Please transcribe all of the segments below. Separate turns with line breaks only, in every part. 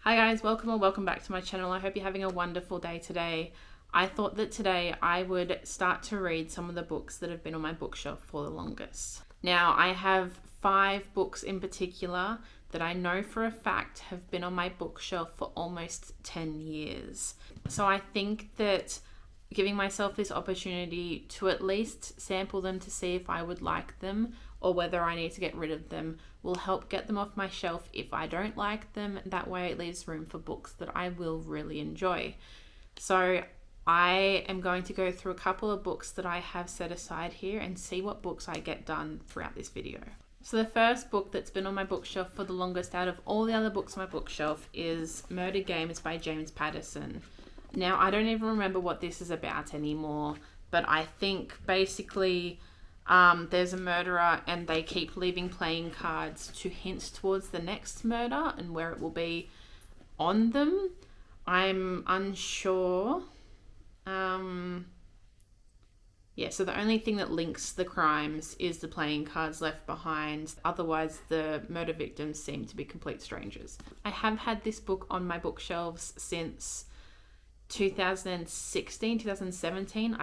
Hi guys, welcome or welcome back to my channel. I hope you're having a wonderful day today. I thought that today I would start to read some of the books that have been on my bookshelf for the longest. Now, I have 5 books in particular that I know for a fact have been on my bookshelf for almost 10 years. So I think that giving myself this opportunity to at least sample them to see if I would like them or whether I need to get rid of them will help get them off my shelf if I don't like them. That way it leaves room for books that I will really enjoy. So I am going to go through a couple of books that I have set aside here and see what books I get done throughout this video. So the first book that's been on my bookshelf for the longest out of all the other books on my bookshelf is Murder Games by James Patterson. Now, I don't even remember what this is about anymore, but I think basically there's a murderer and they keep leaving playing cards to hint towards the next murder and where it will be on them. I'm unsure. So the only thing that links the crimes is the playing cards left behind. Otherwise, the murder victims seem to be complete strangers. I have had this book on my bookshelves since 2016, 2017.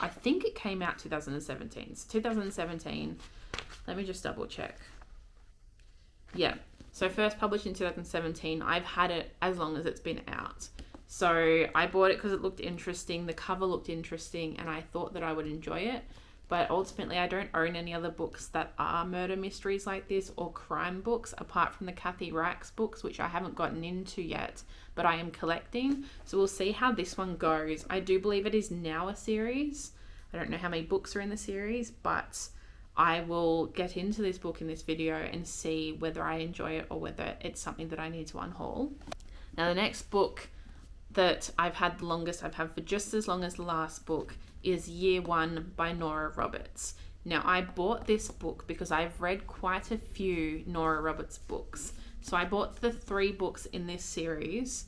I think it came out 2017. It's 2017. Let me just double check. Yeah. So first published in 2017. I've had it as long as it's been out. So I bought it because it looked interesting. The cover looked interesting and I thought that I would enjoy it. But ultimately, I don't own any other books that are murder mysteries like this or crime books, apart from the Kathy Reichs books, which I haven't gotten into yet, but I am collecting. So we'll see how this one goes. I do believe it is now a series. I don't know how many books are in the series, but I will get into this book in this video and see whether I enjoy it or whether it's something that I need to unhaul. Now, the next book that I've had the longest, I've had for just as long as the last book, is Year One by Nora Roberts. Now, I bought this book because I've read quite a few Nora Roberts books. So I bought the 3 books in this series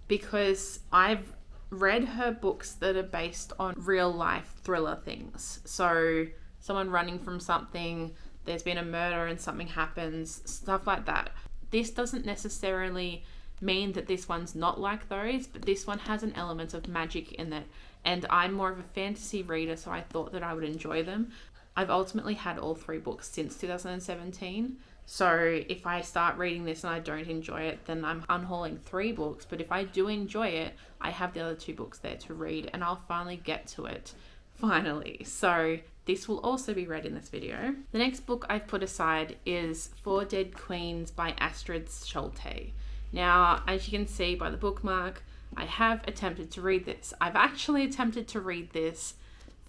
because I've read her books that are based on real life thriller things. So someone running from something, there's been a murder and something happens, stuff like that. This doesn't necessarily mean that this one's not like those, but this one has an element of magic in it. And I'm more of a fantasy reader, so I thought that I would enjoy them. I've ultimately had all 3 books since 2017. So if I start reading this and I don't enjoy it, then I'm unhauling 3 books. But if I do enjoy it, I have the other 2 books there to read and I'll finally get to it. Finally. So this will also be read in this video. The next book I've put aside is 4 Dead Queens by Astrid Schulte. Now, as you can see by the bookmark, I have attempted to read this. I've actually attempted to read this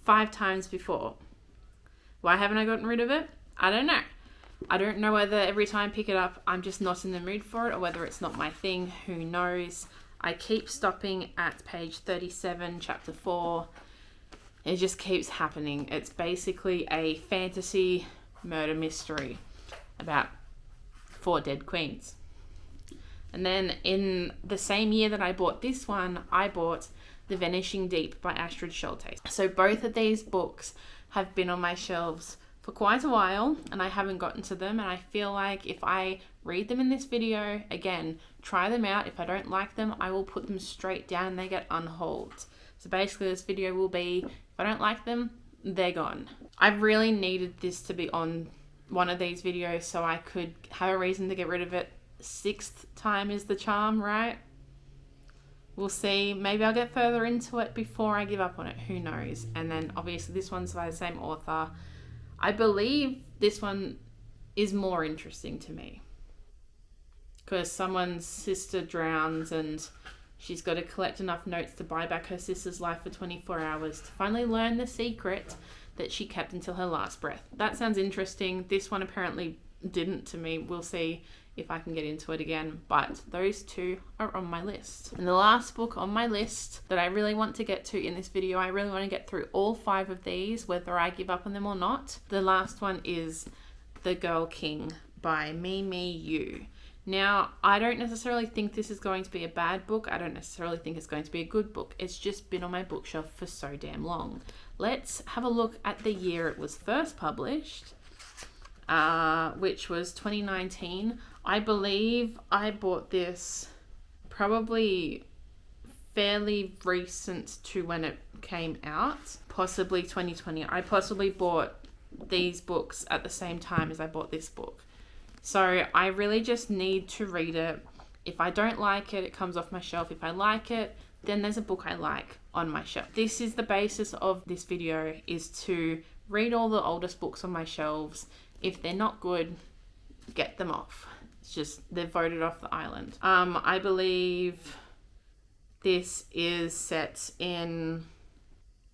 5 times before. Why haven't I gotten rid of it? I don't know. I don't know whether every time I pick it up, I'm just not in the mood for it or whether it's not my thing. Who knows? I keep stopping at page 37, chapter 4. It just keeps happening. It's basically a fantasy murder mystery about 4 dead queens. And then in the same year that I bought this one, I bought The Vanishing Deep by Astrid Schulte. So both of these books have been on my shelves for quite a while and I haven't gotten to them. And I feel like if I read them in this video, again, try them out. If I don't like them, I will put them straight down and they get unhauled. So basically this video will be, if I don't like them, they're gone. I really needed this to be on one of these videos so I could have a reason to get rid of it. 6th time is the charm, right? We'll see. Maybe I'll get further into it before I give up on it. Who knows? And then obviously this one's by the same author. I believe this one is more interesting to me because someone's sister drowns and she's got to collect enough notes to buy back her sister's life for 24 hours to finally learn the secret that she kept until her last breath. That sounds interesting. This one apparently didn't to me. We'll see if I can get into it again, but those 2 are on my list. And the last book on my list that I really want to get to in this video, I really want to get through all 5 of these, whether I give up on them or not. The last one is The Girl King by Mimi Yu. Now, I don't necessarily think this is going to be a bad book. I don't necessarily think it's going to be a good book. It's just been on my bookshelf for so damn long. Let's have a look at the year it was first published, which was 2019. I believe I bought this probably fairly recent to when it came out, possibly 2020. I possibly bought these books at the same time as I bought this book. So I really just need to read it. If I don't like it, it comes off my shelf. If I like it, then there's a book I like on my shelf. This is the basis of this video, is to read all the oldest books on my shelves. If they're not good, get them off. It's just, they're voted off the island. I believe this is set in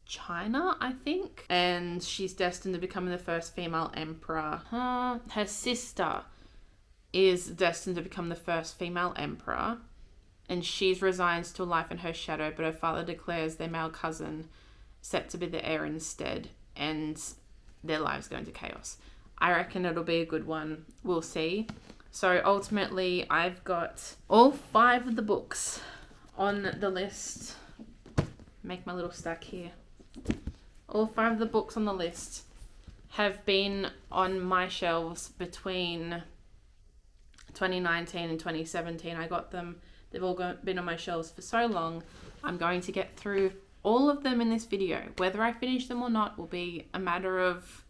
China, I think. And she's destined to become the first female emperor. Her sister is destined to become the first female emperor, and she's resigned to a life in her shadow, but her father declares their male cousin set to be the heir instead, and their lives go into chaos. I reckon it'll be a good one. We'll see. So ultimately, I've got all 5 of the books on the list. Make my little stack here. All 5 of the books on the list have been on my shelves between 2019 and 2017. I got them. They've all been on my shelves for so long. I'm going to get through all of them in this video. Whether I finish them or not will be a matter of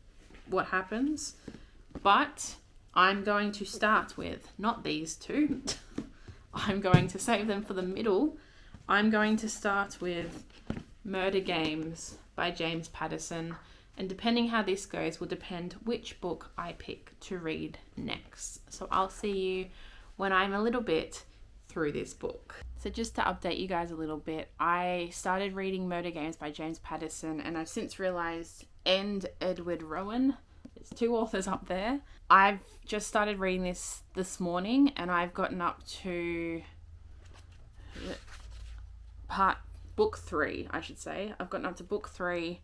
what happens. But I'm going to start with, not these 2. I'm going to save them for the middle. I'm going to start with Murder Games by James Patterson. And depending how this goes will depend which book I pick to read next. So I'll see you when I'm a little bit through this book. So just to update you guys a little bit, I started reading Murder Games by James Patterson, and I've since realised, and Edward Rowan, there's 2 authors up there. I've just started reading this morning, and I've gotten up to book 3, I should say. I've gotten up to book 3,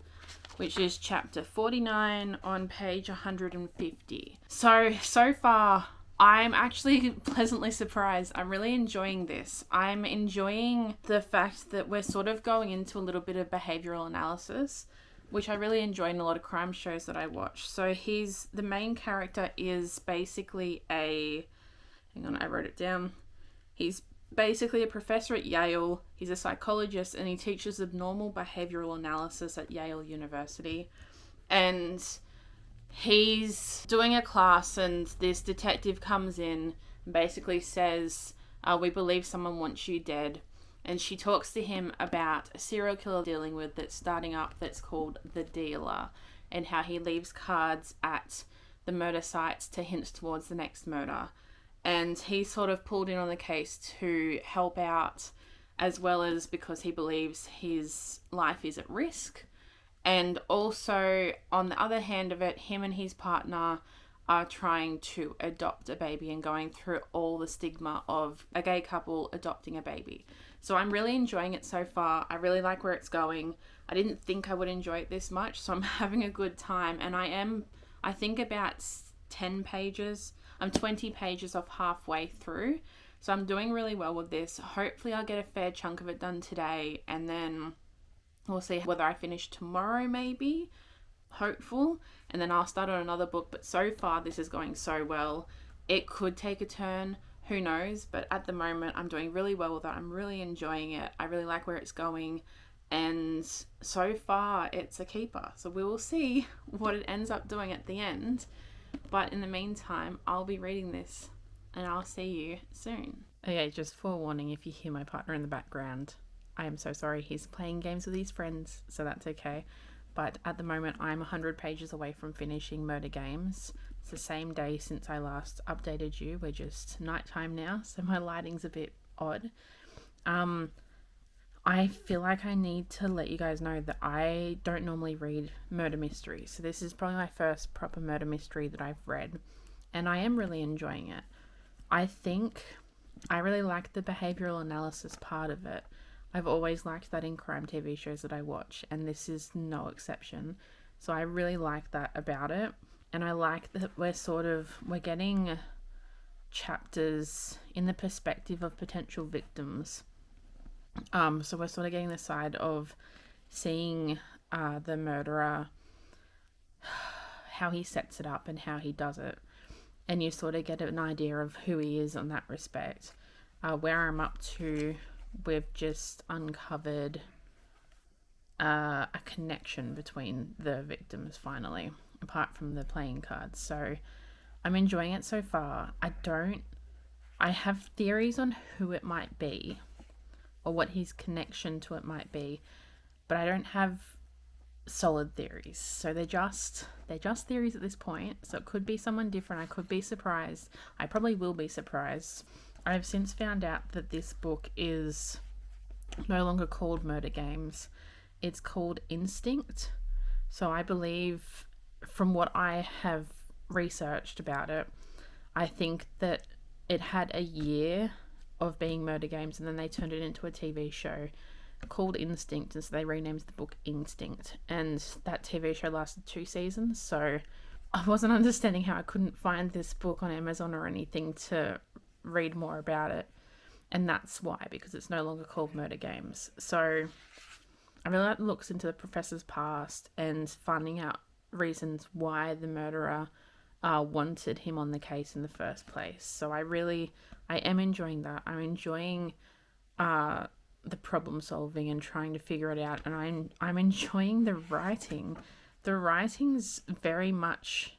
which is chapter 49 on page 150. So far, I'm actually pleasantly surprised. I'm really enjoying this. I'm enjoying the fact that we're sort of going into a little bit of behavioural analysis, which I really enjoy in a lot of crime shows that I watch. So the main character is basically hang on, I wrote it down. He's basically a professor at Yale. He's a psychologist, and he teaches abnormal behavioral analysis at Yale University. And he's doing a class, and this detective comes in and basically says, we believe someone wants you dead. And she talks to him about a serial killer dealing with that's starting up that's called The Dealer, and how he leaves cards at the murder sites to hint towards the next murder. And he's sort of pulled in on the case to help out, as well as because he believes his life is at risk. And also, on the other hand of it, him and his partner are trying to adopt a baby and going through all the stigma of a gay couple adopting a baby. So I'm really enjoying it so far. I really like where it's going. I didn't think I would enjoy it this much, so I'm having a good time. And I think about 10 pages. I'm 20 pages off halfway through. So I'm doing really well with this. Hopefully I'll get a fair chunk of it done today, and then we'll see whether I finish tomorrow, maybe. Hopeful. And then I'll start on another book. But so far this is going so well. It could take a turn. Who knows? But at the moment I'm doing really well with it. I'm really enjoying it. I really like where it's going. And so far it's a keeper. So we will see what it ends up doing at the end. But in the meantime, I'll be reading this, and I'll see you soon. Okay, just forewarning, if you hear my partner in the background, I am so sorry. He's playing games with his friends, so that's okay. But at the moment, I'm 100 pages away from finishing Murder Games. It's the same day since I last updated you. We're just nighttime now, so my lighting's a bit odd. I feel like I need to let you guys know that I don't normally read murder mysteries. So this is probably my first proper murder mystery that I've read, and I am really enjoying it. I think I really like the behavioral analysis part of it. I've always liked that in crime TV shows that I watch, and this is no exception. So I really like that about it, and I like that we're getting chapters in the perspective of potential victims. So we're sort of getting the side of seeing the murderer, how he sets it up and how he does it. and you sort of get an idea of who he is in that respect. Where I'm up to, we've just uncovered a connection between the victims finally, apart from the playing cards. So I'm enjoying it so far. I have theories on who it might be or what his connection to it might be, but I don't have solid theories. So they're just theories at this point. So it could be someone different. I could be surprised. I probably will be surprised. I've since found out that this book is no longer called Murder Games. It's called Instinct. So I believe, from what I have researched about it, I think that it had a year of being Murder Games, and then they turned it into a TV show called Instinct, and so they renamed the book Instinct, and that TV show lasted 2 seasons. So I wasn't understanding how I couldn't find this book on Amazon or anything to read more about it, and that's why, because it's no longer called Murder Games. So I really like the looks into the professor's past and finding out reasons why the murderer wanted him on the case in the first place. So I am enjoying that. I'm enjoying the problem solving and trying to figure it out, and I'm enjoying the writing. The writing's very much,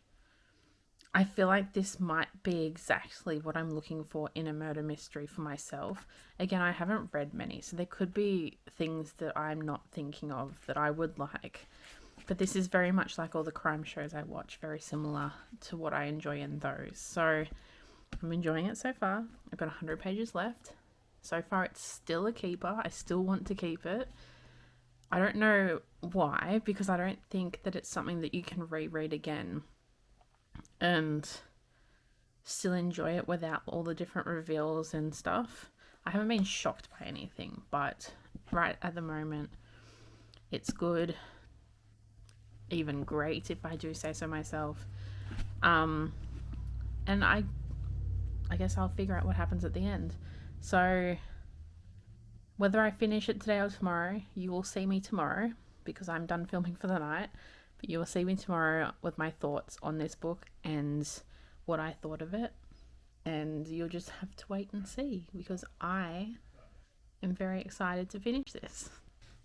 I feel like this might be exactly what I'm looking for in a murder mystery for myself. Again, I haven't read many, so there could be things that I'm not thinking of that I would like. But this is very much like all the crime shows I watch, very similar to what I enjoy in those. So I'm enjoying it so far. I've got 100 pages left. So far, it's still a keeper. I still want to keep it. I don't know why, because I don't think that it's something that you can reread again and still enjoy it without all the different reveals and stuff. I haven't been shocked by anything, but right at the moment, it's good. Even great, if I do say so myself. And I guess I'll figure out what happens at the end. So whether I finish it today or tomorrow, you will see me tomorrow, because I'm done filming for the night. But you will see me tomorrow with my thoughts on this book and what I thought of it. And you'll just have to wait and see, because I am very excited to finish this.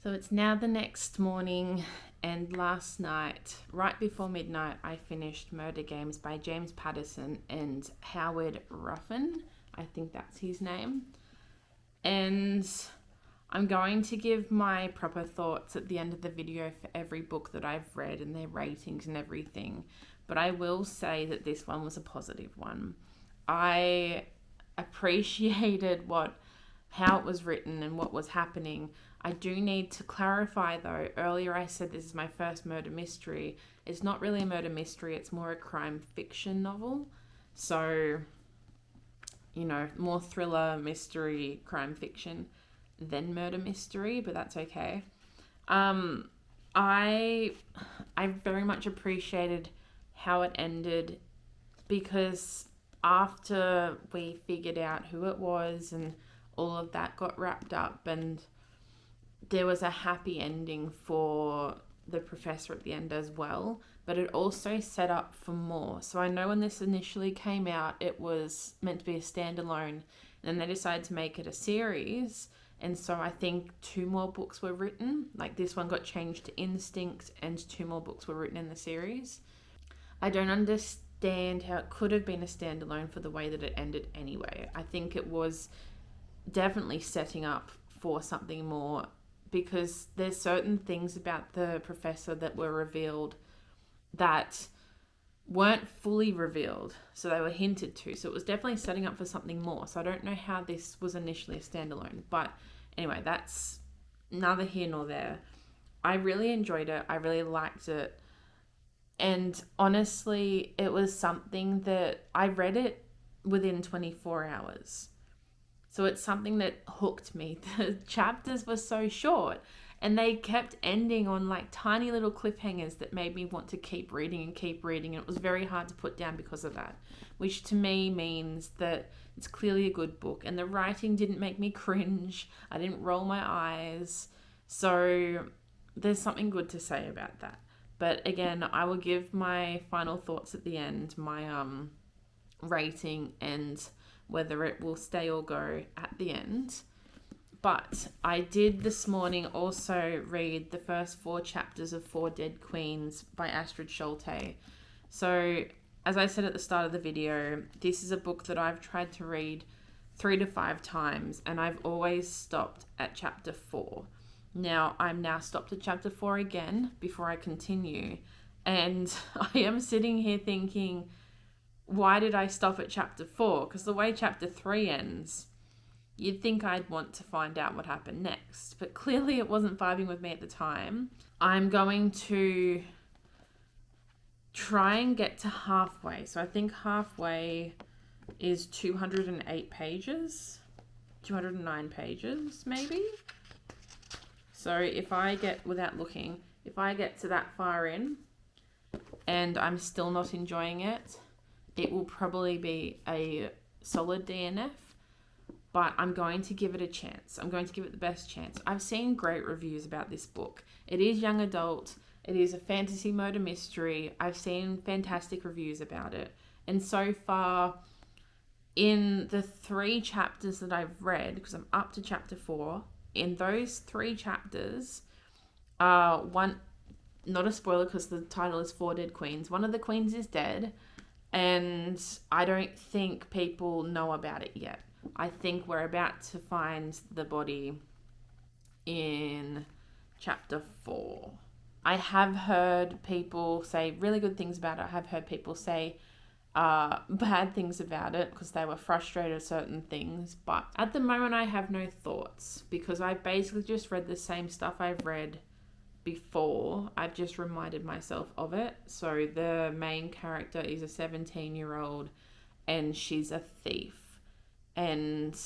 So it's now the next morning, and last night, right before midnight, I finished Murder Games by James Patterson and Howard Ruffin. I think that's his name. And I'm going to give my proper thoughts at the end of the video for every book that I've read and their ratings and everything. But I will say that this one was a positive one. I appreciated how it was written and what was happening. I do need to clarify though, earlier I said this is my first murder mystery. It's not really a murder mystery, it's more a crime fiction novel. So, more thriller, mystery, crime fiction than murder mystery, but that's okay. I very much appreciated how it ended, because after we figured out who it was and all of that got wrapped up, and there was a happy ending for the professor at the end as well, but it also set up for more. So I know when this initially came out, it was meant to be a standalone, and then they decided to make it a series. And so I think 2 more books were written. Like, this one got changed to Instinct, and 2 more books were written in the series. I don't understand how it could have been a standalone for the way that it ended anyway. I think it was definitely setting up for something more, because there's certain things about the professor that were revealed that weren't fully revealed, so they were hinted to, so it was definitely setting up for something more. So I don't know how this was initially a standalone, but anyway, that's neither here nor there. I really enjoyed it. I really liked it, and honestly, it was something that I read it within 24 hours. So it's something that hooked me. The chapters were so short, and they kept ending on like tiny little cliffhangers that made me want to keep reading. And it was very hard to put down because of that, which to me means that it's clearly a good book, and the writing didn't make me cringe. I didn't roll my eyes. So there's something good to say about that. But again, I will give my final thoughts at the end, my rating and whether it will stay or go at the end. But I did this morning also read the first 4 chapters of 4 Dead Queens by Astrid Schulte. So, as I said at the start of the video, this is a book that I've tried to read 3 to 5 times, and I've always stopped at chapter 4. Now, I'm now stopped at chapter 4 again before I continue, and I am sitting here thinking, why did I stop at chapter 4? Because the way chapter 3 ends, you'd think I'd want to find out what happened next, but clearly it wasn't vibing with me at the time. I'm going to try and get to halfway. So I think halfway is 208 pages, 209 pages maybe. So if I get, without looking, if I get to that far in and I'm still not enjoying it, it will probably be a solid DNF, but I'm going to give it a chance. I'm going to give it the best chance. I've seen great reviews about this book. It is young adult. It is a fantasy murder mystery. I've seen fantastic reviews about it. And so far, in the 3 chapters that I've read, because I'm up to chapter 4, in those 3 chapters, one, not a spoiler because the title is 4 Dead Queens. One of the queens is dead, and I don't think people know about it yet. I think we're about to find the body in chapter 4. I have heard people say really good things about it. I have heard people say bad things about it because they were frustrated at certain things. But at the moment, I have no thoughts because I basically just read the same stuff I've read before. I've just reminded myself of it. So the main character is a 17-year-old and she's a thief. And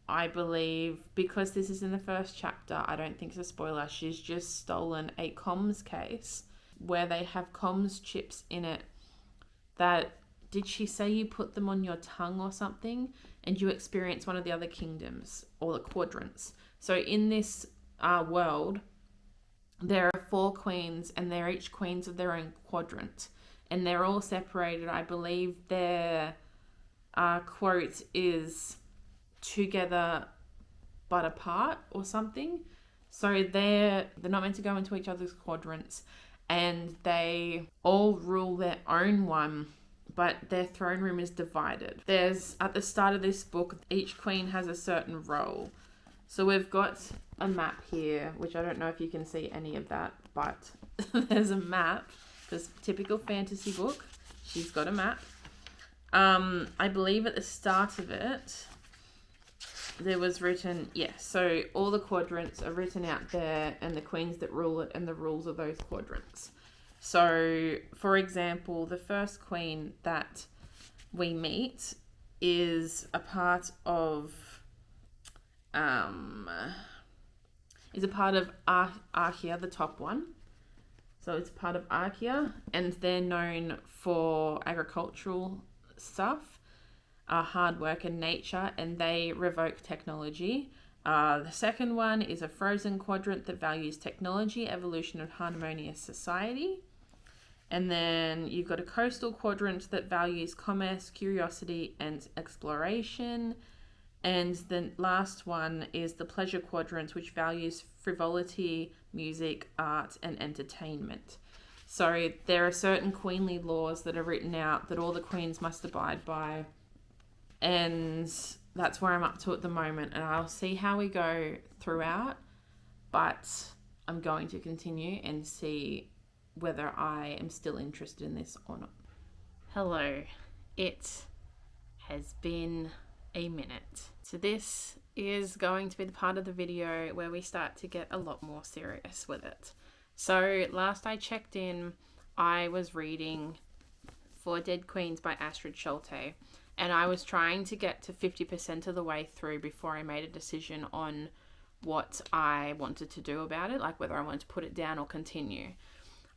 I believe, because this is in the first chapter, I don't think it's a spoiler, she's just stolen a comms case where they have comms chips in it that, did she say you put them on your tongue or something and you experience one of the other kingdoms or the quadrants. So in this world, there are 4 queens and they're each queens of their own quadrant and they're all separated. I believe their quote is together but apart or something. So they're not meant to go into each other's quadrants and they all rule their own one, but their throne room is divided. There's, at the start of this book, each queen has a certain role. So we've got a map here, which I don't know if you can see any of that, but there's a map because typical fantasy book, she's got a map. I believe at the start of it, there was written, so all the quadrants are written out there and the queens that rule it and the rules of those quadrants. So, for example, the first queen that we meet is a part of, Archaea, the top one. So it's part of Archaea and they're known for agricultural stuff. Hard work and nature, and they revoke technology. The second one is a frozen quadrant that values technology, evolution, and harmonious society. And then you've got a coastal quadrant that values commerce, curiosity, and exploration. And the last one is the pleasure quadrant, which values frivolity, music, art, and entertainment. So there are certain queenly laws that are written out that all the queens must abide by. And that's where I'm up to at the moment. And I'll see how we go throughout. But I'm going to continue and see whether I am still interested in this or not. Hello. It has been a minute. So this is going to be the part of the video where we start to get a lot more serious with it. So last I checked in, I was reading 4 Dead Queens by Astrid Schulte. And I was trying to get to 50% of the way through before I made a decision on what I wanted to do about it, like whether I wanted to put it down or continue.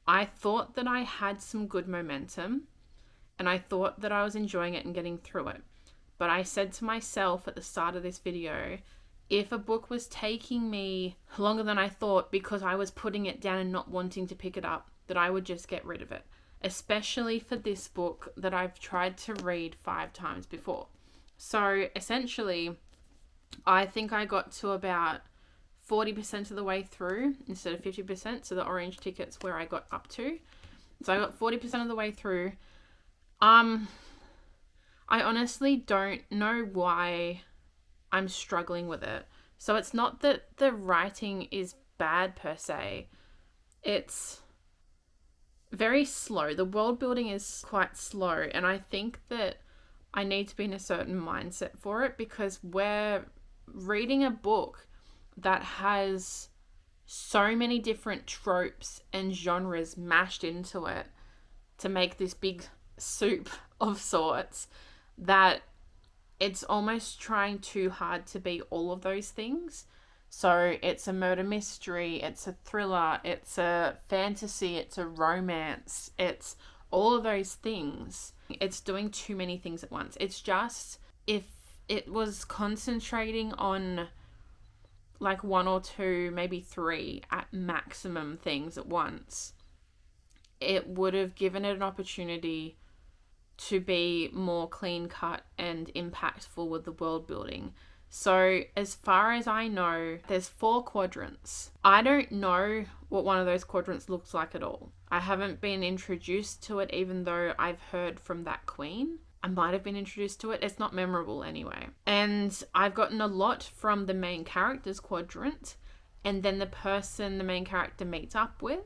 I thought that I had some good momentum and I thought that I was enjoying it and getting through it. But I said to myself at the start of this video, if a book was taking me longer than I thought because I was putting it down and not wanting to pick it up, that I would just get rid of it. especially for this book that I've tried to read 5 times before. So essentially, I think I got to about 40% of the way through instead of 50%. So the orange ticket's where I got up to. So I got 40% of the way through. I honestly don't know why I'm struggling with it. So it's not that the writing is bad per se. It's very slow. The world building is quite slow, and I think that I need to be in a certain mindset for it, because we're reading a book that has so many different tropes and genres mashed into it to make this big soup of sorts, that it's almost trying too hard to be all of those things. So it's a murder mystery, it's a thriller, it's a fantasy, it's a romance, it's all of those things. It's doing too many things at once. It's just, if it was concentrating on like 1 or 2, maybe 3 at maximum things at once, it would have given it an opportunity to be more clean cut and impactful with the world building. So as far as I know, there's 4 quadrants. I don't know what one of those quadrants looks like at all. I haven't been introduced to it, even though I've heard from that queen. I might have been introduced to it. It's not memorable anyway. And I've gotten a lot from the main character's quadrant, and then the person the main character meets up with,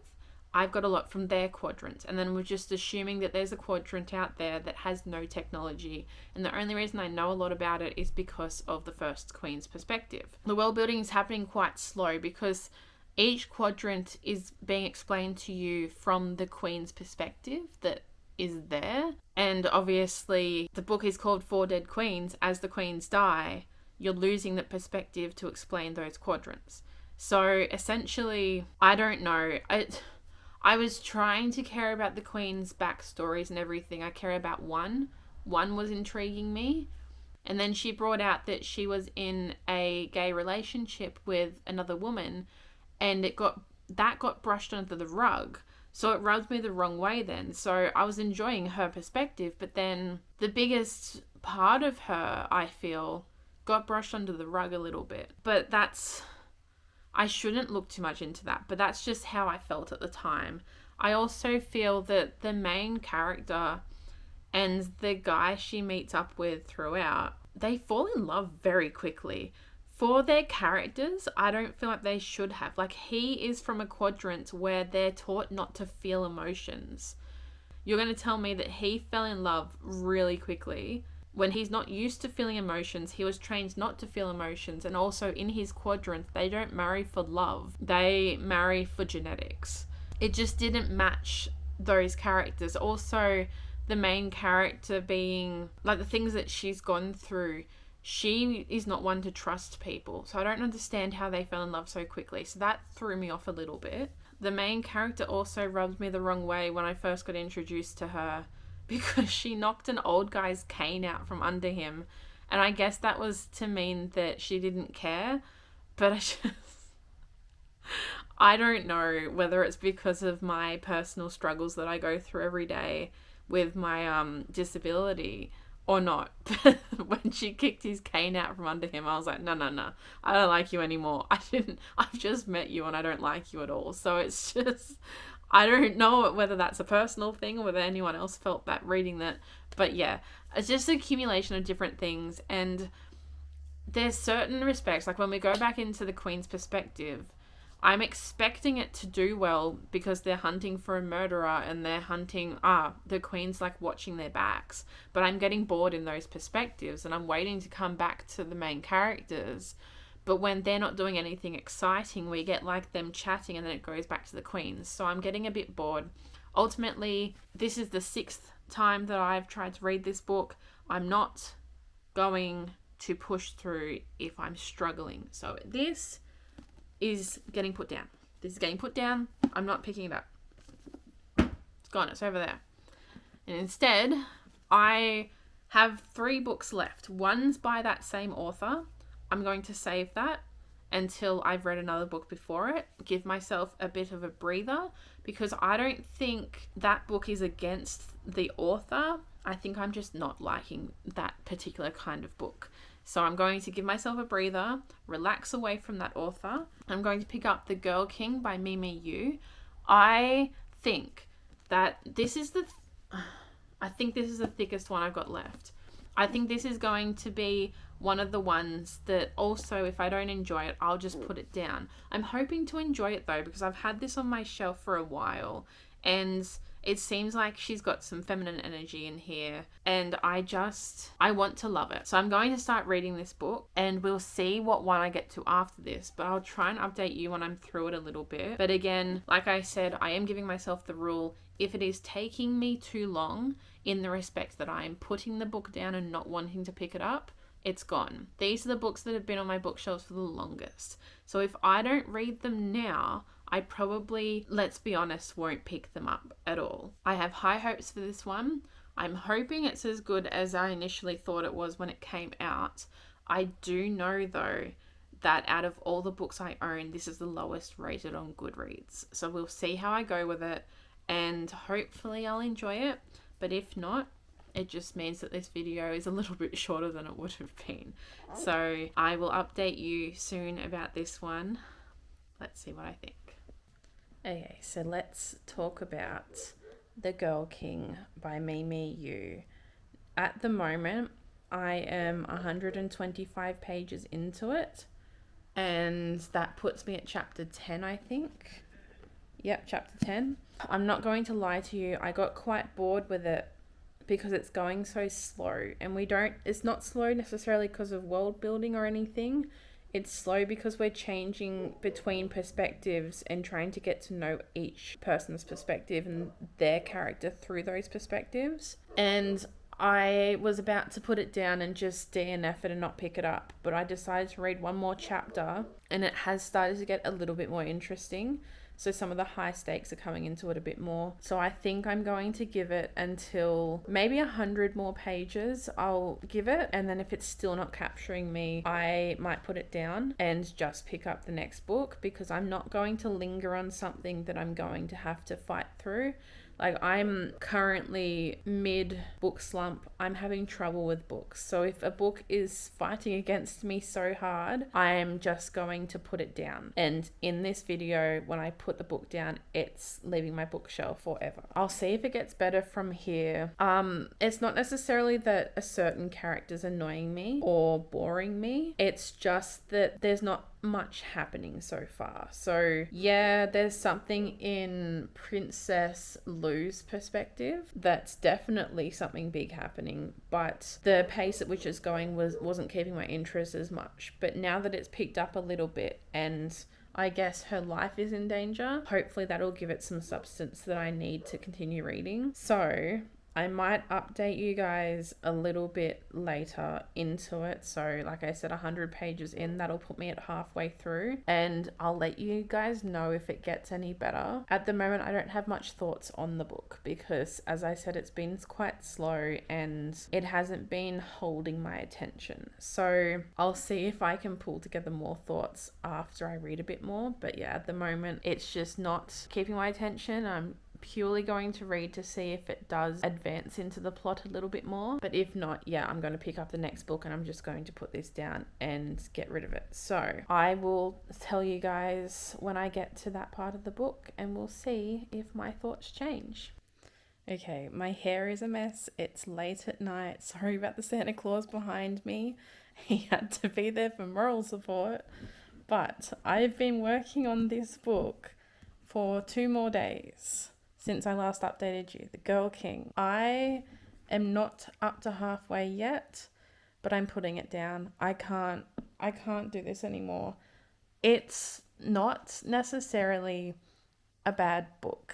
I've got a lot from their quadrant. And then we're just assuming that there's a quadrant out there that has no technology. And the only reason I know a lot about it is because of the first queen's perspective. The world building is happening quite slow because each quadrant is being explained to you from the queen's perspective that is there. And obviously the book is called 4 Dead Queens. As the queens die, you're losing that perspective to explain those quadrants. So essentially, I don't know. I was trying to care about the queen's backstories and everything. I care about one. One was intriguing me. And then she brought out that she was in a gay relationship with another woman, and that got brushed under the rug. So it rubbed me the wrong way then. So I was enjoying her perspective, but then the biggest part of her, I feel, got brushed under the rug a little bit. But I shouldn't look too much into that, but that's just how I felt at the time. I also feel that the main character and the guy she meets up with throughout, they fall in love very quickly. For their characters, I don't feel like they should have. Like, he is from a quadrant where they're taught not to feel emotions. You're going to tell me that he fell in love really quickly when he's not used to feeling emotions. He was trained not to feel emotions. And also in his quadrant, they don't marry for love. They marry for genetics. It just didn't match those characters. Also, the main character being, like, the things that she's gone through, she is not one to trust people. So I don't understand how they fell in love so quickly. So that threw me off a little bit. The main character also rubbed me the wrong way when I first got introduced to her, because she knocked an old guy's cane out from under him. And I guess that was to mean that she didn't care. But I don't know whether it's because of my personal struggles that I go through every day with my disability or not. But when she kicked his cane out from under him, I was like, no, I don't like you anymore. I've just met you and I don't like you at all. So it's just, I don't know whether that's a personal thing or whether anyone else felt that reading that. But yeah, it's just an accumulation of different things. And there's certain respects, like when we go back into the queen's perspective, I'm expecting it to do well because they're hunting for a murderer and they're hunting, the queen's like watching their backs. But I'm getting bored in those perspectives and I'm waiting to come back to the main characters. But when they're not doing anything exciting, we get like them chatting and then it goes back to the queens. So I'm getting a bit bored. Ultimately, this is the 6th time that I've tried to read this book. I'm not going to push through if I'm struggling. So this is getting put down. This is getting put down. I'm not picking it up. It's gone. It's over there. And instead, I have 3 books left. One's by that same author. I'm going to save that. until I've read another book before it, give myself a bit of a breather, because I don't think that book is against the author. I think I'm just not liking that particular kind of book. So I'm going to give myself a breather, relax away from that author. I'm going to pick up The Girl King by Mimi Yu. I think that this is the thickest one I've got left. I think this is going to be one of the ones that also, if I don't enjoy it, I'll just put it down. I'm hoping to enjoy it though, because I've had this on my shelf for a while, and it seems like she's got some feminine energy in here, and I want to love it. So I'm going to start reading this book, and we'll see what one I get to after this, but I'll try and update you when I'm through it a little bit. But again, like I said, I am giving myself the rule, if it is taking me too long, in the respect that I am putting the book down and not wanting to pick it up, it's gone. These are the books that have been on my bookshelves for the longest. So if I don't read them now, I probably, let's be honest, won't pick them up at all. I have high hopes for this one. I'm hoping it's as good as I initially thought it was when it came out. I do know though that out of all the books I own, this is the lowest rated on Goodreads. So we'll see how I go with it, and hopefully I'll enjoy it. But if not, it just means that this video is a little bit shorter than it would have been. So I will update you soon about this one. Let's see what I think. Okay, so let's talk about The Girl King by Mimi Yu. At the moment, I am 125 pages into it, and that puts me at chapter 10, I think. Yep, chapter 10. I'm not going to lie to you, I got quite bored with it because it's going so slow, and it's not slow necessarily because of world building or anything. It's slow because we're changing between perspectives and trying to get to know each person's perspective and their character through those perspectives. And I was about to put it down and just DNF it and not pick it up, but I decided to read one more chapter, and it has started to get a little bit more interesting. So some of the high stakes are coming into it a bit more. So I think I'm going to give it until maybe 100 more pages. I'll give it, and then if it's still not capturing me, I might put it down and just pick up the next book, because I'm not going to linger on something that I'm going to have to fight through. Like, I'm currently mid book slump. I'm having trouble with books. So if a book is fighting against me so hard, I'm just going to put it down. And in this video, when I put the book down, it's leaving my bookshelf forever. I'll see if it gets better from here. It's not necessarily that a certain character's annoying me or boring me. It's just that there's not much happening so far. So yeah, there's something in Princess Lou's perspective that's definitely something big happening, but the pace at which it's going wasn't keeping my interest as much. But now that it's picked up a little bit, and I guess her life is in danger, hopefully that'll give it some substance that I need to continue reading. So I might update you guys a little bit later into it. So like I said, 100 pages in, that'll put me at halfway through, and I'll let you guys know if it gets any better. At the moment, I don't have much thoughts on the book because, as I said, it's been quite slow and it hasn't been holding my attention. So I'll see if I can pull together more thoughts after I read a bit more. But yeah, at the moment, it's just not keeping my attention. I'm purely going to read to see if it does advance into the plot a little bit more. But if not, yeah, I'm going to pick up the next book and I'm just going to put this down and get rid of it. So I will tell you guys when I get to that part of the book, and we'll see if my thoughts change. Okay, my hair is a mess. It's late at night. Sorry about the Santa Claus behind me. He had to be there for moral support. But I've been working on this book for 2 more days since I last updated you, The Girl King. I am not up to halfway yet, but I'm putting it down. I can't do this anymore. It's not necessarily a bad book.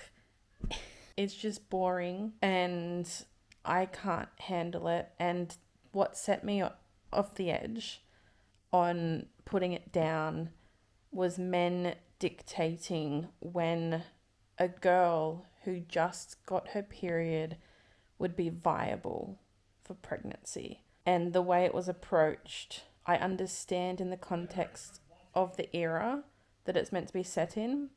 It's just boring and I can't handle it. And what set me off the edge on putting it down was men dictating when a girl who just got her period would be viable for pregnancy. And the way it was approached, I understand in the context of the era that it's meant to be set in,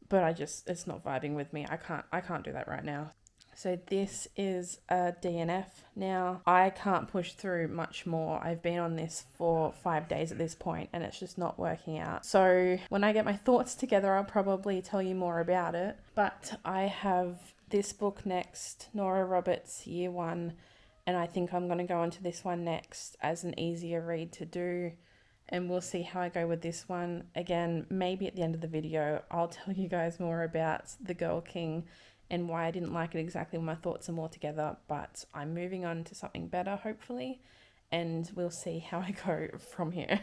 but it's not vibing with me. I can't do that right now. So this is a DNF now. I can't push through much more. I've been on this for 5 days at this point and it's just not working out. So when I get my thoughts together, I'll probably tell you more about it. But I have this book next, Nora Roberts, Year 1, and I think I'm going to go on to this one next as an easier read to do. And we'll see how I go with this one. Again, maybe at the end of the video, I'll tell you guys more about The Girl King and why I didn't like it exactly when my thoughts are more together, but I'm moving on to something better, hopefully, and we'll see how I go from here.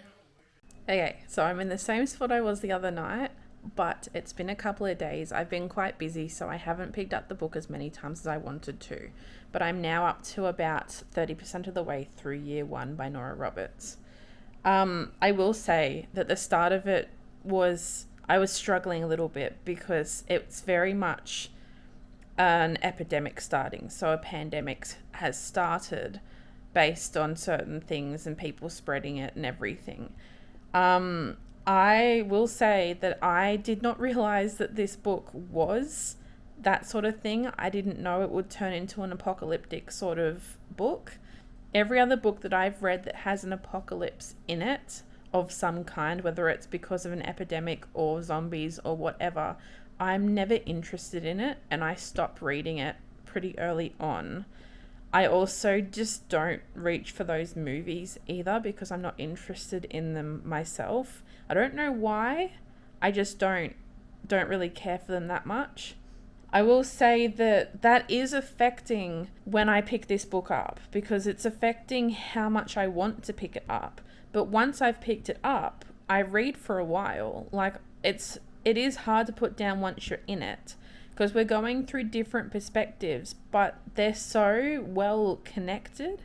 Okay, so I'm in the same spot I was the other night, but it's been a couple of days. I've been quite busy, so I haven't picked up the book as many times as I wanted to, but I'm now up to about 30% of the way through Year 1 by Nora Roberts. I will say that the start of it I was struggling a little bit because it's very much an epidemic starting. So a pandemic has started based on certain things and people spreading it and everything. I will say that I did not realize that this book was that sort of thing. I didn't know it would turn into an apocalyptic sort of book. Every other book that I've read that has an apocalypse in it of some kind, whether it's because of an epidemic or zombies or whatever, I'm never interested in it, and I stopped reading it pretty early on. I also just don't reach for those movies either because I'm not interested in them myself. I don't know why. I just don't really care for them that much. I will say that is affecting when I pick this book up because it's affecting how much I want to pick it up. But once I've picked it up, I read for a while. Like it is hard to put down once you're in it because we're going through different perspectives, but they're so well connected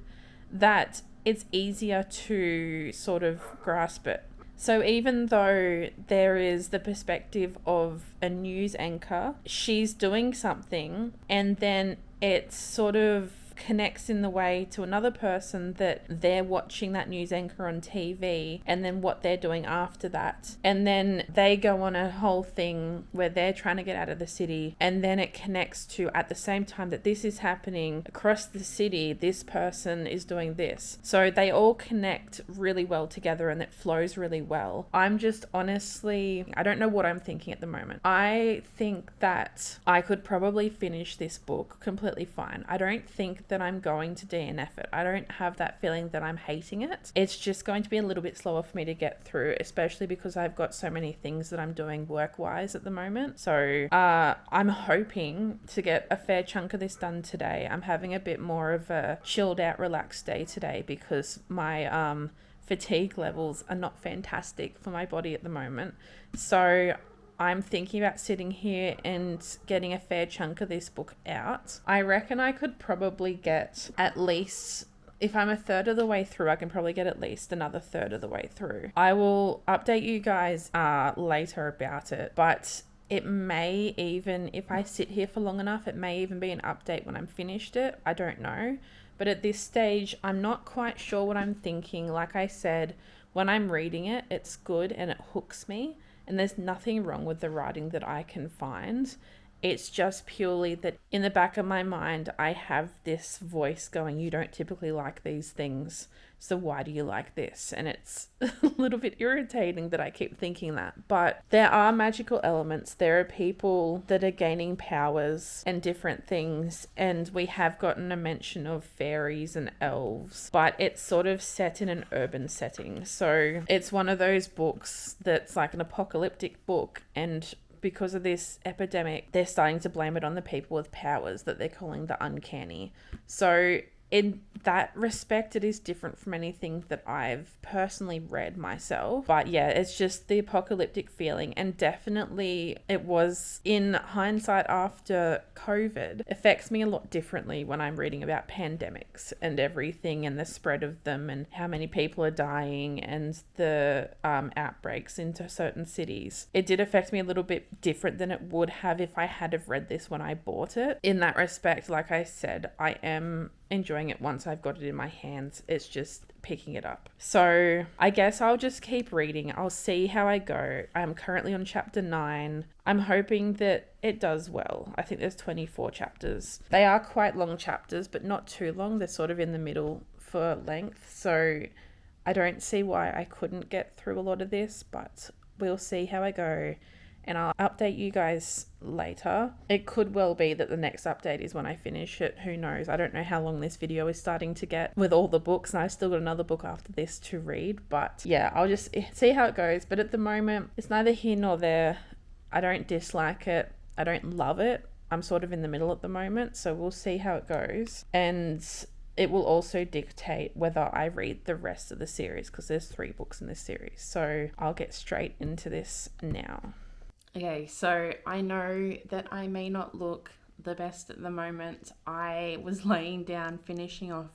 that it's easier to sort of grasp it. So even though there is the perspective of a news anchor, she's doing something and then it sort of connects in the way to another person that they're watching that news anchor on TV and then what they're doing after that. And then they go on a whole thing where they're trying to get out of the city, and then it connects to, at the same time that this is happening across the city, this person is doing this. So they all connect really well together and it flows really well. I'm just honestly, I don't know what I'm thinking at the moment. I think that I could probably finish this book completely fine. I don't think that I'm going to DNF it. I don't have that feeling that I'm hating it. It's just going to be a little bit slower for me to get through, especially because I've got so many things that I'm doing work-wise at the moment. So I'm hoping to get a fair chunk of this done today. I'm having a bit more of a chilled out, relaxed day today because my fatigue levels are not fantastic for my body at the moment. So I'm thinking about sitting here and getting a fair chunk of this book out. I reckon I could probably get at least, if I'm a third of the way through, I can probably get at least another third of the way through. I will update you guys later about it, but it may even, if I sit here for long enough, it may even be an update when I'm finished it. I don't know. But at this stage, I'm not quite sure what I'm thinking. Like I said, when I'm reading it, it's good and it hooks me. And there's nothing wrong with the writing that I can find. It's just purely that in the back of my mind, I have this voice going, you don't typically like these things, so why do you like this? And it's a little bit irritating that I keep thinking that. But there are magical elements. There are people that are gaining powers and different things. And we have gotten a mention of fairies and elves, but it's sort of set in an urban setting. So it's one of those books that's like an apocalyptic book, and because of this epidemic, they're starting to blame it on the people with powers that they're calling the uncanny. So in that respect, it is different from anything that I've personally read myself. But yeah, it's just the apocalyptic feeling. And definitely it was, in hindsight after COVID, affects me a lot differently when I'm reading about pandemics and everything and the spread of them and how many people are dying and the outbreaks into certain cities. It did affect me a little bit different than it would have if I had have read this when I bought it. In that respect, like I said, I am
enjoying it once I've got it in my hands. It's just picking it up. So I guess I'll just keep reading. I'll see how I go. I'm currently on chapter 9. I'm hoping that it does well. I think there's 24 chapters. They are quite long chapters, but not too long. They're sort of in the middle for length. So I don't see why I couldn't get through a lot of this, but we'll see how I go. And I'll update you guys later. It could well be that the next update is when I finish it. Who knows? I don't know how long this video is starting to get with all the books, and I've still got another book after this to read. But yeah, I'll just see how it goes. But at the moment, it's neither here nor there. I don't dislike it. I don't love it. I'm sort of in the middle at the moment, so we'll see how it goes. And it will also dictate whether I read the rest of the series, because there's 3 books in this series. So I'll get straight into this now.
Okay, so I know that I may not look the best at the moment. I was laying down finishing off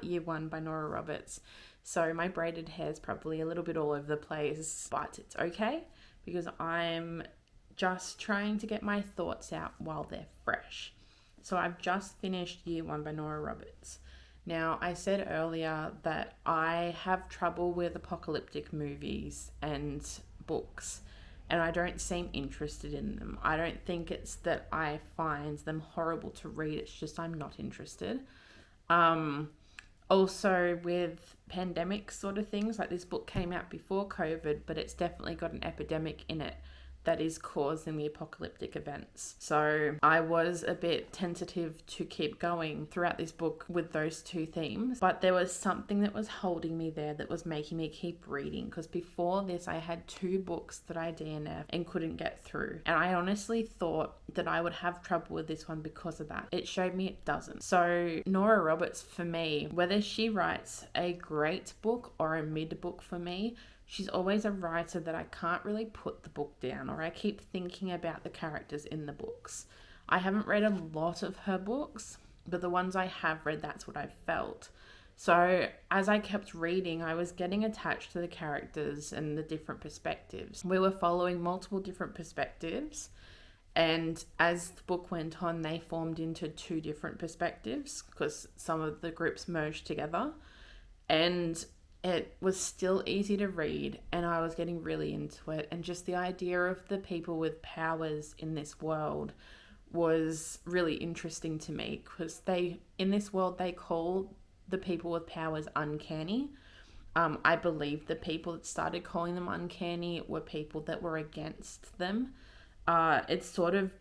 Year 1 by Nora Roberts. So my braided hair is probably a little bit all over the place, but it's okay because I'm just trying to get my thoughts out while they're fresh. So I've just finished Year 1 by Nora Roberts. Now, I said earlier that I have trouble with apocalyptic movies and books, and I don't seem interested in them. I don't think it's that I find them horrible to read, it's just I'm not interested. Also with pandemic sort of things, like this book came out before COVID, but it's definitely got an epidemic in it that is causing the apocalyptic events. So I was a bit tentative to keep going throughout this book with those 2 themes, but there was something that was holding me there that was making me keep reading, because before this I had 2 books that I DNF'd and couldn't get through, and I honestly thought that I would have trouble with this one because of that. It showed me it doesn't. So Nora Roberts, for me, whether she writes a great book or a mid book for me, she's always a writer that I can't really put the book down, or I keep thinking about the characters in the books. I haven't read a lot of her books, but the ones I have read, that's what I've felt. So as I kept reading, I was getting attached to the characters and the different perspectives. We were following multiple different perspectives, and as the book went on, they formed into 2 different perspectives because some of the groups merged together. And it was still easy to read, and I was getting really into it. And just the idea of the people with powers in this world was really interesting to me, because in this world, they call the people with powers uncanny. I believe the people that started calling them uncanny were people that were against them. It's sort of,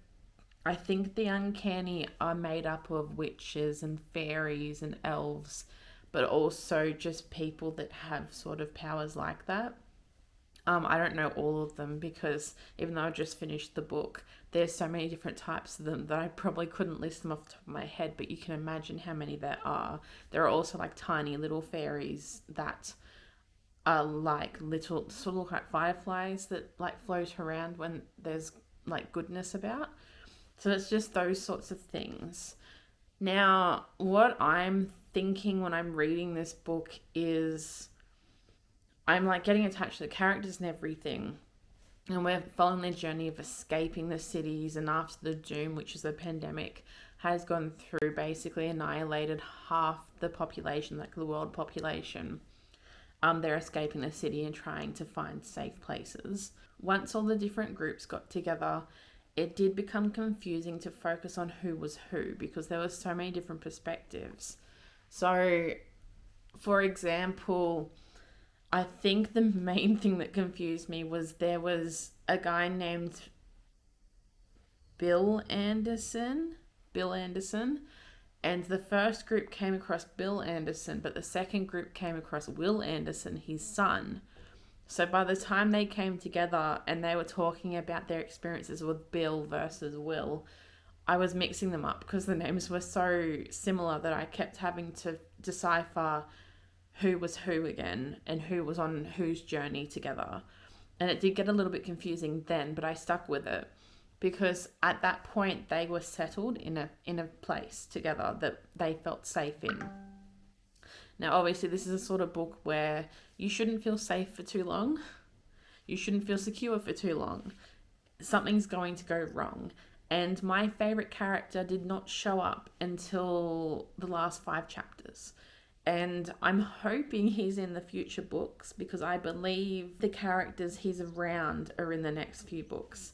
I think the uncanny are made up of witches and fairies and elves, but also just people that have sort of powers like that. I don't know all of them, because even though I just finished the book, there's so many different types of them that I probably couldn't list them off the top of my head, but you can imagine how many there are. There are also like tiny little fairies that are like little, sort of look like fireflies that like float around when there's like goodness about. So it's just those sorts of things. Now, what I'm thinking when I'm reading this book is I'm like getting attached to the characters and everything, and we're following their journey of escaping the cities, and after the doom, which is the pandemic, has gone through, basically annihilated half the population, like the world population. They're escaping the city and trying to find safe places. Once all the different groups got together, it did become confusing to focus on who was who, because there were so many different perspectives. So, for example, I think the main thing that confused me was there was a guy named Bill Anderson, and the first group came across Bill Anderson, but the second group came across Will Anderson, his son. So by the time they came together and they were talking about their experiences with Bill versus Will, I was mixing them up because the names were so similar that I kept having to decipher who was who again and who was on whose journey together. And it did get a little bit confusing then, but I stuck with it because at that point they were settled in a place together that they felt safe in. Now, obviously, this is a sort of book where you shouldn't feel safe for too long. You shouldn't feel secure for too long. Something's going to go wrong. And my favorite character did not show up until the last 5 chapters. And I'm hoping he's in the future books because I believe the characters he's around are in the next few books.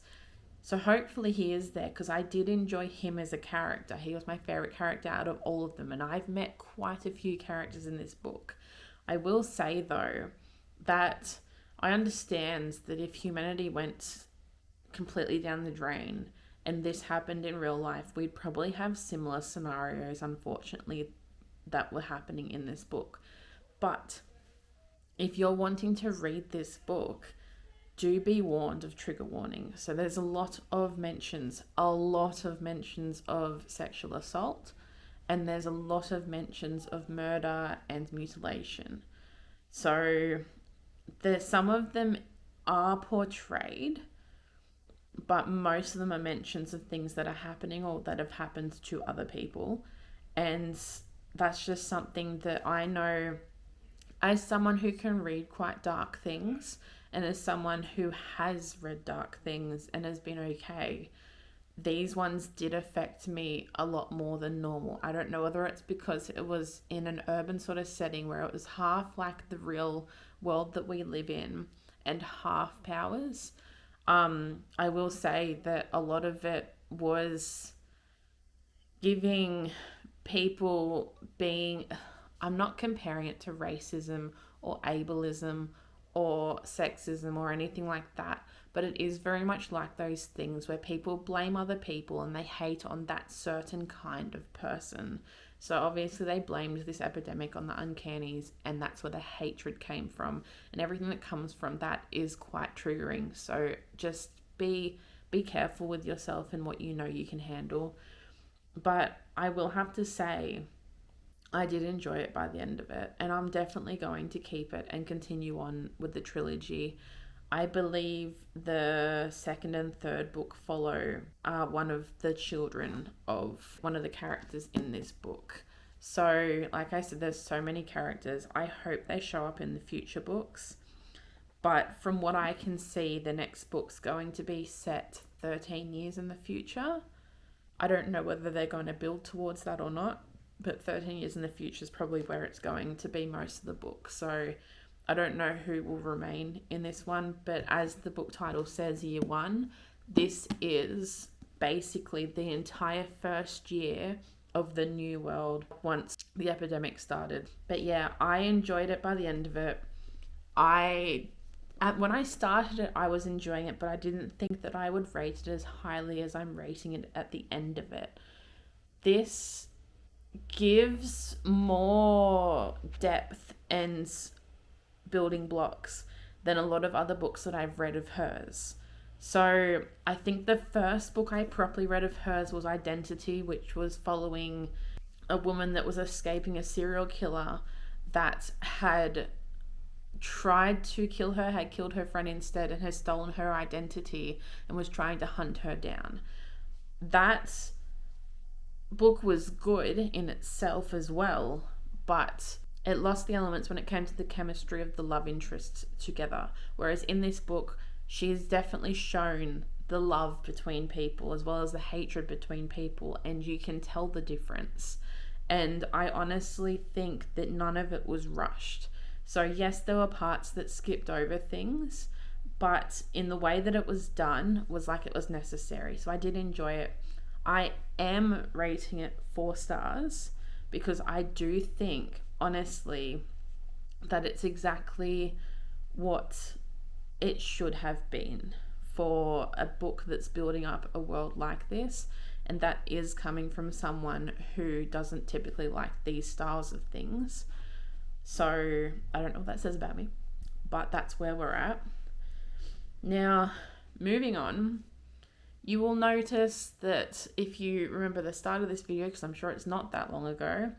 So hopefully he is there because I did enjoy him as a character. He was my favorite character out of all of them. And I've met quite a few characters in this book. I will say, though, that I understand that if humanity went completely down the drain and this happened in real life, we'd probably have similar scenarios, unfortunately, that were happening in this book. But if you're wanting to read this book, do be warned of trigger warning. So there's a lot of mentions of sexual assault, and there's a lot of mentions of murder and mutilation. So some of them are portrayed, but most of them are mentions of things that are happening or that have happened to other people. And that's just something that I know as someone who can read quite dark things and as someone who has read dark things and has been okay, these ones did affect me a lot more than normal. I don't know whether it's because it was in an urban sort of setting where it was half like the real world that we live in and half powers. I will say that a lot of it was giving people being, I'm not comparing it to racism or ableism or sexism or anything like that, but it is very much like those things where people blame other people and they hate on that certain kind of person. So obviously they blamed this epidemic on the uncannies, and that's where the hatred came from, and everything that comes from that is quite triggering. So just be careful with yourself and what you know you can handle. But I will have to say, I did enjoy it by the end of it, and I'm definitely going to keep it and continue on with the trilogy. I believe the second and third book follow one of the children of one of the characters in this book. So, like I said, there's so many characters. I hope they show up in the future books. But from what I can see, the next book's going to be set 13 years in the future. I don't know whether they're going to build towards that or not, but 13 years in the future is probably where it's going to be most of the book. So I don't know who will remain in this one, but as the book title says, year one, this is basically the entire first year of the new world once the epidemic started. But yeah, I enjoyed it by the end of it. When I started it, I was enjoying it, but I didn't think that I would rate it as highly as I'm rating it at the end of it. This gives more depth and building blocks than a lot of other books that I've read of hers. So I think the first book I properly read of hers was Identity, which was following a woman that was escaping a serial killer that had tried to kill her, had killed her friend instead, and has stolen her identity and was trying to hunt her down. That book was good in itself as well, but it lost the elements when it came to the chemistry of the love interests together. Whereas in this book, she has definitely shown the love between people as well as the hatred between people, and you can tell the difference. And I honestly think that none of it was rushed. So yes, there were parts that skipped over things, but in the way that it was done was like it was necessary. So I did enjoy it. I am rating it 4 stars because I do think, honestly, that it's exactly what it should have been for a book that's building up a world like this, and that is coming from someone who doesn't typically like these styles of things. So I don't know what that says about me, but that's where we're at. Now, moving on, you will notice that if you remember the start of this video, because I'm sure it's not that long ago,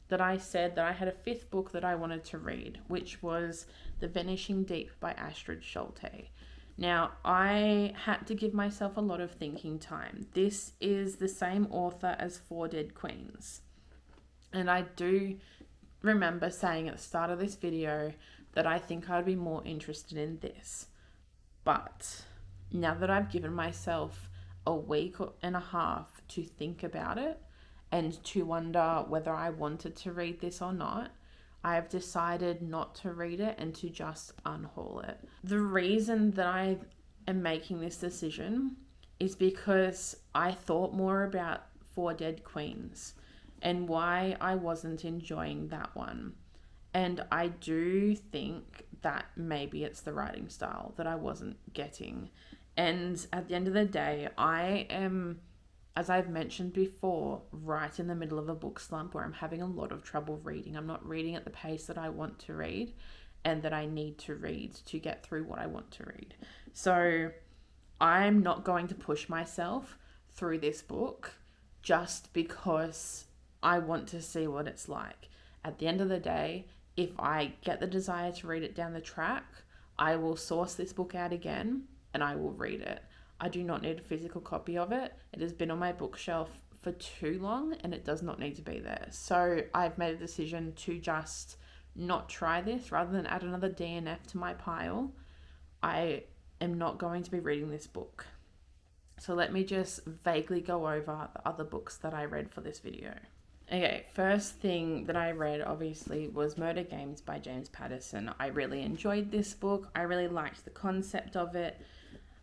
that I said that I had a 5th book that I wanted to read, which was The Vanishing Deep by Astrid Schulte. Now, I had to give myself a lot of thinking time. This is the same author as Four Dead Queens. And I do remember saying at the start of this video that I think I'd be more interested in this. But now that I've given myself a week and a half to think about it and to wonder whether I wanted to read this or not, I've decided not to read it and to just unhaul it. The reason that I am making this decision is because I thought more about Four Dead Queens and why I wasn't enjoying that one. And I do think that maybe it's the writing style that I wasn't getting. And at the end of the day, I am, as I've mentioned before, right in the middle of a book slump where I'm having a lot of trouble reading. I'm not reading at the pace that I want to read and that I need to read to get through what I want to read. So I'm not going to push myself through this book just because I want to see what it's like. At the end of the day, if I get the desire to read it down the track, I will source this book out again and I will read it. I do not need a physical copy of it. It has been on my bookshelf for too long and it does not need to be there. So I've made a decision to just not try this rather than add another DNF to my pile. I am not going to be reading this book. So let me just vaguely go over the other books that I read for this video. Okay, first thing that I read obviously was Murder Games by James Patterson. I really enjoyed this book. I really liked the concept of it.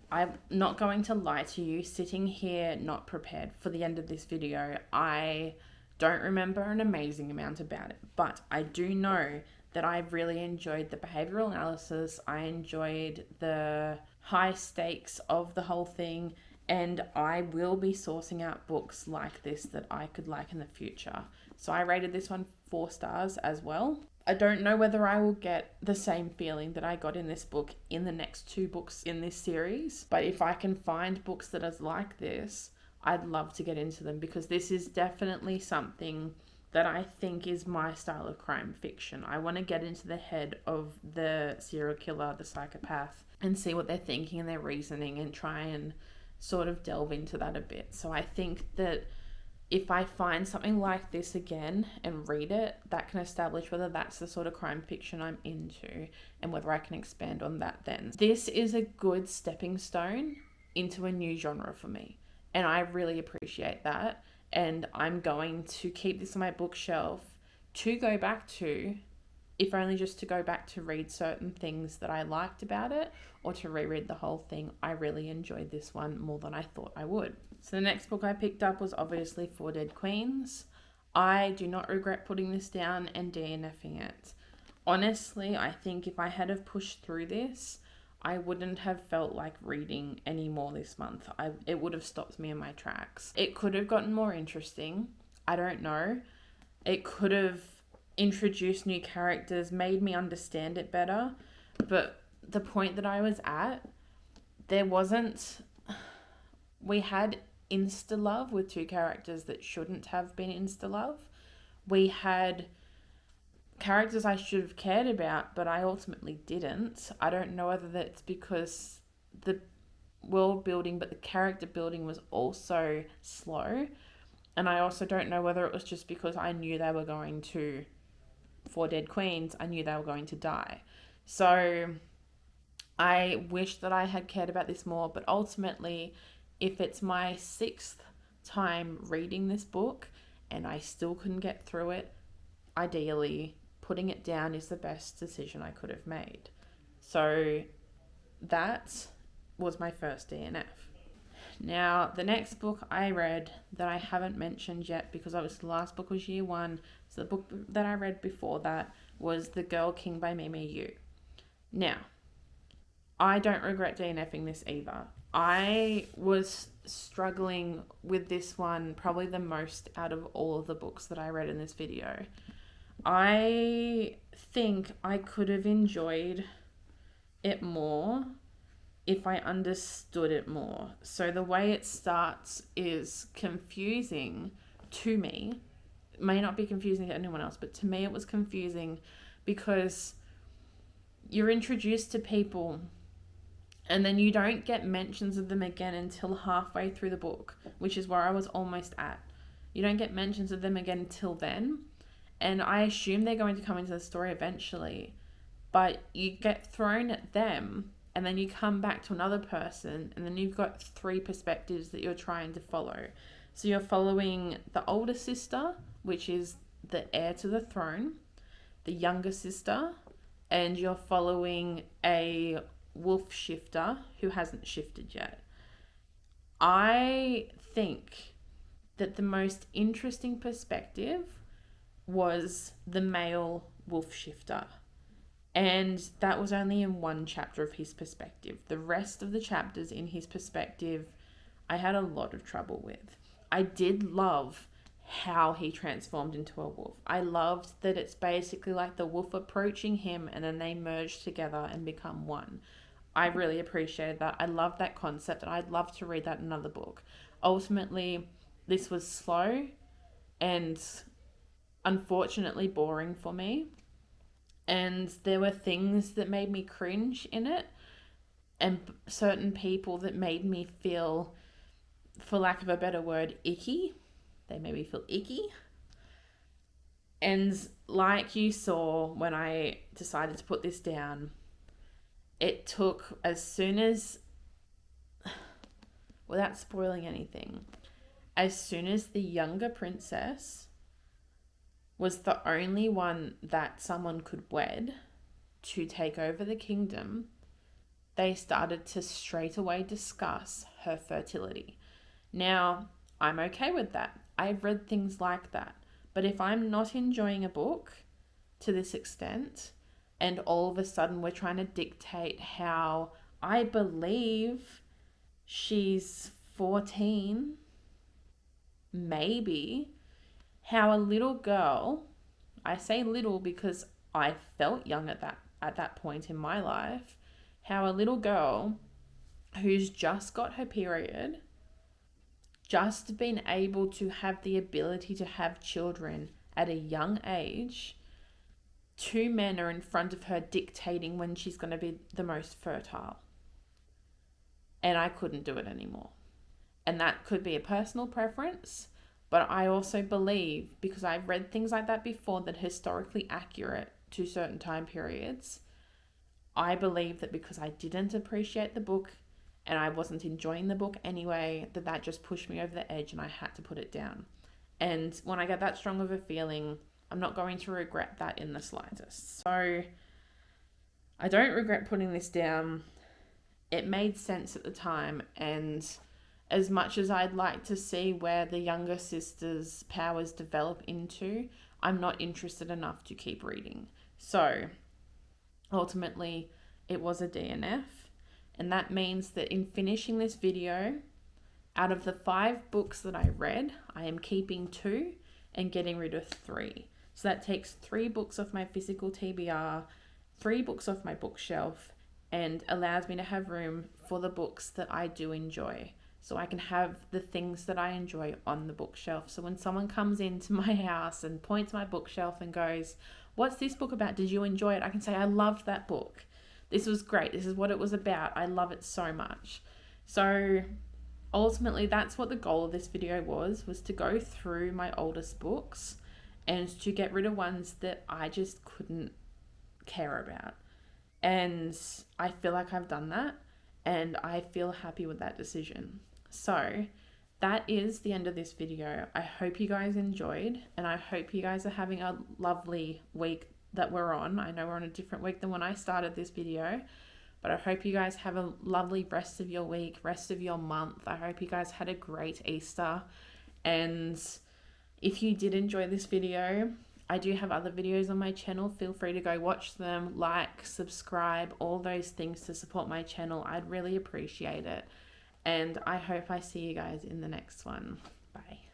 I'm not going to lie to you, sitting here not prepared for the end of this video, I don't remember an amazing amount about it, but I do know that I really enjoyed the behavioral analysis. I enjoyed the high stakes of the whole thing, and I will be sourcing out books like this that I could like in the future. So I rated this one 4 stars as well. I don't know whether I will get the same feeling that I got in this book in the next 2 books in this series, but if I can find books that are like this, I'd love to get into them because this is definitely something that I think is my style of crime fiction. I want to get into the head of the serial killer, the psychopath, and see what they're thinking and their reasoning and try and sort of delve into that a bit. So I think that if I find something like this again and read it, that can establish whether that's the sort of crime fiction I'm into and whether I can expand on that then. This is a good stepping stone into a new genre for me, and I really appreciate that. And I'm going to keep this on my bookshelf to go back to, if only just to go back to read certain things that I liked about it or to reread the whole thing. I really enjoyed this one more than I thought I would. So the next book I picked up was obviously Four Dead Queens. I do not regret putting this down and DNFing it. Honestly, I think if I had have pushed through this, I wouldn't have felt like reading anymore this month. It would have stopped me in my tracks. It could have gotten more interesting. I don't know. It could have introduced new characters, made me understand it better. But the point that I was at, we had insta-love with 2 characters that shouldn't have been insta-love. We had characters I should have cared about, but I ultimately didn't. I don't know whether that's because the world building, but the character building was also slow. And I also don't know whether it was just because I knew they were going to, Four Dead Queens, I knew they were going to die. So I wish that I had cared about this more, but ultimately, if it's my 6th time reading this book and I still couldn't get through it, ideally, putting it down is the best decision I could have made. So that was my first DNF. Now, the next book I read that I haven't mentioned yet, because obviously the last book was year 1, so the book that I read before that was The Girl King by Mimi Yu. Now, I don't regret DNFing this either. I was struggling with this one probably the most out of all of the books that I read in this video. I think I could have enjoyed it more if I understood it more. So the way it starts is confusing to me. It may not be confusing to anyone else, but to me it was confusing because you're introduced to people and then you don't get mentions of them again until halfway through the book, which is where I was almost at. You don't get mentions of them again until then. And I assume they're going to come into the story eventually, but you get thrown at them and then you come back to another person, and then you've got 3 perspectives that you're trying to follow. So you're following the older sister, which is the heir to the throne, the younger sister, and you're following a wolf shifter who hasn't shifted yet. I think that the most interesting perspective was the male wolf shifter. And that was only in 1 chapter of his perspective. The rest of the chapters in his perspective, I had a lot of trouble with. I did love how he transformed into a wolf. I loved that it's basically like the wolf approaching him and then they merge together and become one. I really appreciated that. I love that concept, and I'd love to read that in another book. Ultimately, this was slow and unfortunately boring for me. And there were things that made me cringe in it, and certain people that made me feel, for lack of a better word, icky. They made me feel icky. And like you saw when I decided to put this down, it took, as soon as, without spoiling anything, as soon as the younger princess was the only one that someone could wed to take over the kingdom, they started to straight away discuss her fertility. Now, I'm okay with that. I've read things like that. But if I'm not enjoying a book to this extent, and all of a sudden we're trying to dictate how, I believe she's 14, maybe, how a little girl, I say little because I felt young at that point in my life, how a little girl who's just got her period, just been able to have the ability to have children at a young age, 2 men are in front of her dictating when she's going to be the most fertile. And I couldn't do it anymore. And that could be a personal preference, but I also believe, because I've read things like that before that are historically accurate to certain time periods, I believe that because I didn't appreciate the book and I wasn't enjoying the book anyway, that just pushed me over the edge and I had to put it down. And when I get that strong of a feeling, I'm not going to regret that in the slightest. So I don't regret putting this down. It made sense at the time, and as much as I'd like to see where the younger sister's powers develop into, I'm not interested enough to keep reading. So ultimately, it was a DNF, and that means that in finishing this video, out of the 5 books that I read, I am keeping 2 and getting rid of 3. So that takes 3 books off my physical TBR, 3 books off my bookshelf, and allows me to have room for the books that I do enjoy. So I can have the things that I enjoy on the bookshelf. So when someone comes into my house and points my bookshelf and goes, "What's this book about? Did you enjoy it?" I can say, "I loved that book. This was great. This is what it was about. I love it so much." So ultimately, that's what the goal of this video was to go through my oldest books and to get rid of ones that I just couldn't care about. And I feel like I've done that, and I feel happy with that decision. So that is the end of this video. I hope you guys enjoyed, and I hope you guys are having a lovely week that we're on. I know we're on a different week than when I started this video, but I hope you guys have a lovely rest of your week, rest of your month. I hope you guys had a great Easter. And if you did enjoy this video, I do have other videos on my channel. Feel free to go watch them, like, subscribe, all those things to support my channel. I'd really appreciate it. And I hope I see you guys in the next one. Bye.